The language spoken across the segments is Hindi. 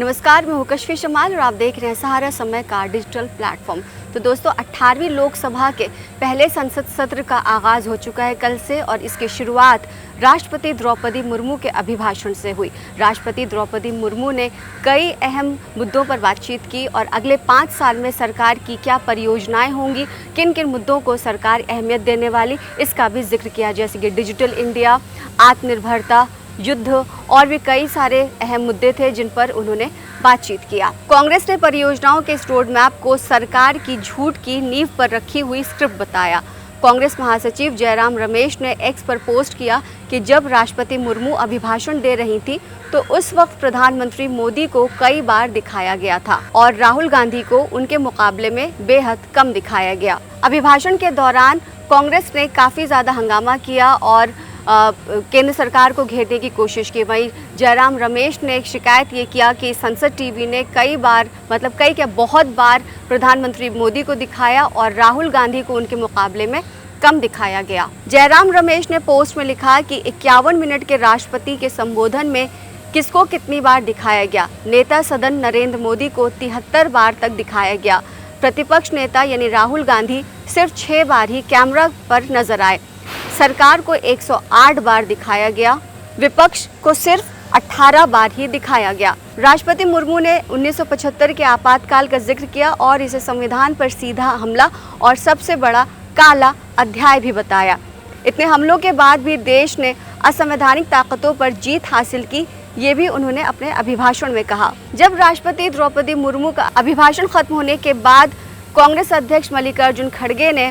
नमस्कार, मैं हूं कशफी शमाल और आप देख रहे हैं सहारा समय का डिजिटल प्लेटफॉर्म। तो दोस्तों, 18वीं लोकसभा के पहले संसद सत्र का आगाज़ हो चुका है कल से, और इसकी शुरुआत राष्ट्रपति द्रौपदी मुर्मू के अभिभाषण से हुई। राष्ट्रपति द्रौपदी मुर्मू ने कई अहम मुद्दों पर बातचीत की और अगले 5 साल में सरकार की क्या परियोजनाएं होंगी, किन किन मुद्दों को सरकार अहमियत देने वाली, इसका भी जिक्र किया, जैसे कि डिजिटल इंडिया, आत्मनिर्भरता, युद्ध और भी कई सारे अहम मुद्दे थे जिन पर उन्होंने बातचीत किया। कांग्रेस ने परियोजनाओं के इस रोड मैप को सरकार की झूठ की नींव पर रखी हुई स्क्रिप्ट बताया। कांग्रेस महासचिव जयराम रमेश ने एक्स पर पोस्ट किया कि जब राष्ट्रपति मुर्मू अभिभाषण दे रही थी तो उस वक्त प्रधानमंत्री मोदी को कई बार दिखाया गया था और राहुल गांधी को उनके मुकाबले में बेहद कम दिखाया गया। अभिभाषण के दौरान कांग्रेस ने काफ़ी ज़्यादा हंगामा किया और केंद्र सरकार को घेरने की कोशिश की। वहीं जयराम रमेश ने एक शिकायत ये किया कि संसद टीवी ने कई बार, बहुत बार प्रधानमंत्री मोदी को दिखाया और राहुल गांधी को उनके मुकाबले में कम दिखाया गया। जयराम रमेश ने पोस्ट में लिखा कि 51 मिनट के राष्ट्रपति के संबोधन में किसको कितनी बार दिखाया गया। नेता सदन नरेंद्र मोदी को 73 बार तक दिखाया गया। प्रतिपक्ष नेता यानी राहुल गांधी सिर्फ 6 बार ही कैमरा पर नजर आए। सरकार को 108 बार दिखाया गया, विपक्ष को सिर्फ 18 बार ही दिखाया गया। राष्ट्रपति मुर्मू ने 1975 के आपातकाल का जिक्र किया और इसे संविधान पर सीधा हमला और सबसे बड़ा काला अध्याय भी बताया। इतने हमलों के बाद भी देश ने असंवैधानिक ताकतों पर जीत हासिल की, ये भी उन्होंने अपने अभिभाषण में कहा। जब राष्ट्रपति द्रौपदी मुर्मू का अभिभाषण खत्म होने के बाद कांग्रेस अध्यक्ष मल्लिकार्जुन खड़गे ने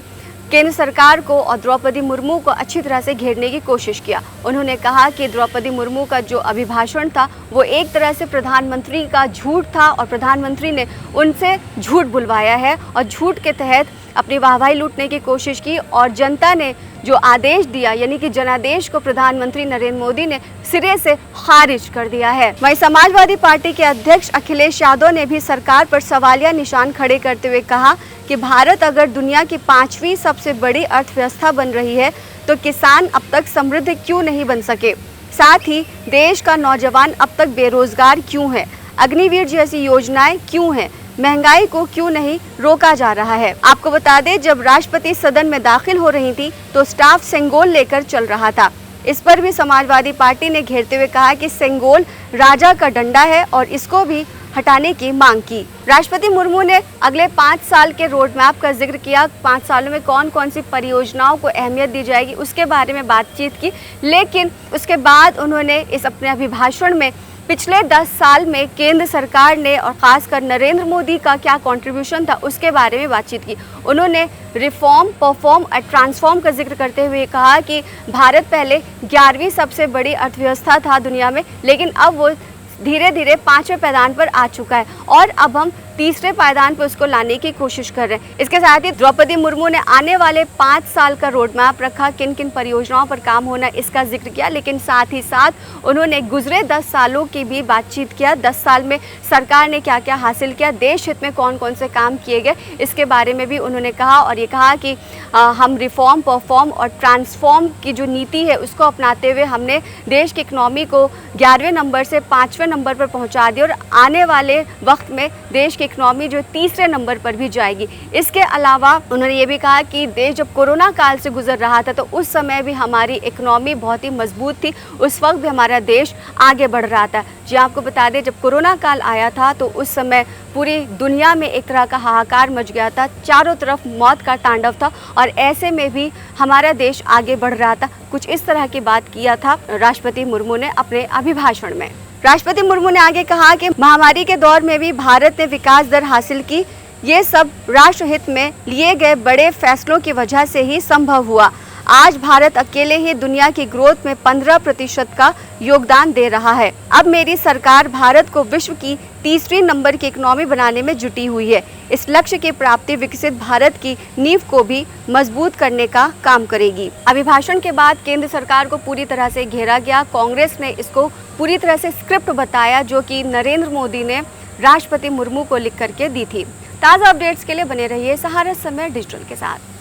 केंद्र सरकार को और द्रौपदी मुर्मू को अच्छी तरह से घेरने की कोशिश किया। उन्होंने कहा कि द्रौपदी मुर्मू का जो अभिभाषण था वो एक तरह से प्रधानमंत्री का झूठ था और प्रधानमंत्री ने उनसे झूठ बुलवाया है और झूठ के तहत अपनी वाहवाही लूटने की कोशिश की, और जनता ने जो आदेश दिया यानी कि जनादेश को प्रधानमंत्री नरेंद्र मोदी ने सिरे से खारिज कर दिया है। वहीं समाजवादी पार्टी के अध्यक्ष अखिलेश यादव ने भी सरकार पर सवालिया निशान खड़े करते हुए कहा कि भारत अगर दुनिया की 5वीं सबसे बड़ी अर्थव्यवस्था बन रही है तो किसान अब तक समृद्ध क्यों नहीं बन सके, साथ ही देश का नौजवान अब तक बेरोजगार क्यों है, अग्निवीर जैसी योजनाएं क्यों हैं, महंगाई को क्यों नहीं रोका जा रहा है। आपको बता दें, जब राष्ट्रपति सदन में दाखिल हो रही थी तो स्टाफ सेंगोल लेकर चल रहा था। इस पर भी समाजवादी पार्टी ने घेरते हुए कहा कि सेंगोल राजा का डंडा है और इसको भी हटाने की मांग की। राष्ट्रपति मुर्मू ने अगले 5 साल के रोड मैप का जिक्र किया। 5 सालों में कौन कौन सी परियोजनाओं को अहमियत दी जाएगी उसके बारे में बातचीत की, लेकिन उसके बाद उन्होंने इस अपने अभिभाषण में पिछले 10 साल में केंद्र सरकार ने और ख़ासकर नरेंद्र मोदी का क्या कंट्रीब्यूशन था उसके बारे में बातचीत की। उन्होंने रिफॉर्म, परफॉर्म और ट्रांसफॉर्म का जिक्र करते हुए कहा कि भारत पहले 11वीं सबसे बड़ी अर्थव्यवस्था था दुनिया में, लेकिन अब वो धीरे धीरे 5वें पायदान पर आ चुका है और अब हम 3रे पायदान पर उसको लाने की कोशिश कर रहे हैं। इसके साथ ही द्रौपदी मुर्मू ने आने वाले 5 साल का रोड मैप रखा, किन किन परियोजनाओं पर काम होना इसका जिक्र किया, लेकिन साथ ही साथ उन्होंने गुजरे 10 सालों की भी बातचीत किया। 10 साल में सरकार ने क्या क्या हासिल किया, देश हित में कौन कौन से काम किए गए, इसके बारे में भी उन्होंने कहा और ये कहा कि हम रिफॉर्म, परफॉर्म और ट्रांसफॉर्म की जो नीति है उसको अपनाते हुए हमने देश की इकनॉमी को 11वें नंबर से 5वें नंबर पर पहुँचा दिया और आने वाले वक्त में देश की इकनॉमी जो 3रे नंबर पर भी जाएगी। इसके अलावा उन्होंने ये भी कहा कि देश जब कोरोना काल से गुजर रहा था तो उस समय भी हमारी इकनॉमी बहुत ही मजबूत थी, उस वक्त भी हमारा देश आगे बढ़ रहा था। जी आपको बता दें, जब कोरोना काल आया था तो उस समय पूरी दुनिया में एक तरह का हाहाकार मच गया था, चारों तरफ मौत का तांडव था और ऐसे में भी हमारा देश आगे बढ़ रहा था। कुछ इस तरह की बात किया था राष्ट्रपति मुर्मू ने अपने अभिभाषण में। राष्ट्रपति मुर्मू ने आगे कहा कि महामारी के दौर में भी भारत ने विकास दर हासिल की, ये सब राष्ट्रहित में लिए गए बड़े फैसलों की वजह से ही संभव हुआ। आज भारत अकेले ही दुनिया की ग्रोथ में 15% का योगदान दे रहा है। अब मेरी सरकार भारत को विश्व की 3री नंबर की इकनॉमी बनाने में जुटी हुई है। इस लक्ष्य की प्राप्ति विकसित भारत की नींव को भी मजबूत करने का काम करेगी। अभिभाषण के बाद केंद्र सरकार को पूरी तरह से घेरा गया। कांग्रेस ने इसको पूरी तरह से स्क्रिप्ट बताया जो कि नरेंद्र मोदी ने राष्ट्रपति मुर्मू को लिख करके दी थी। ताज़ा अपडेट्स के लिए बने रहिए सहारा समय डिजिटल के साथ।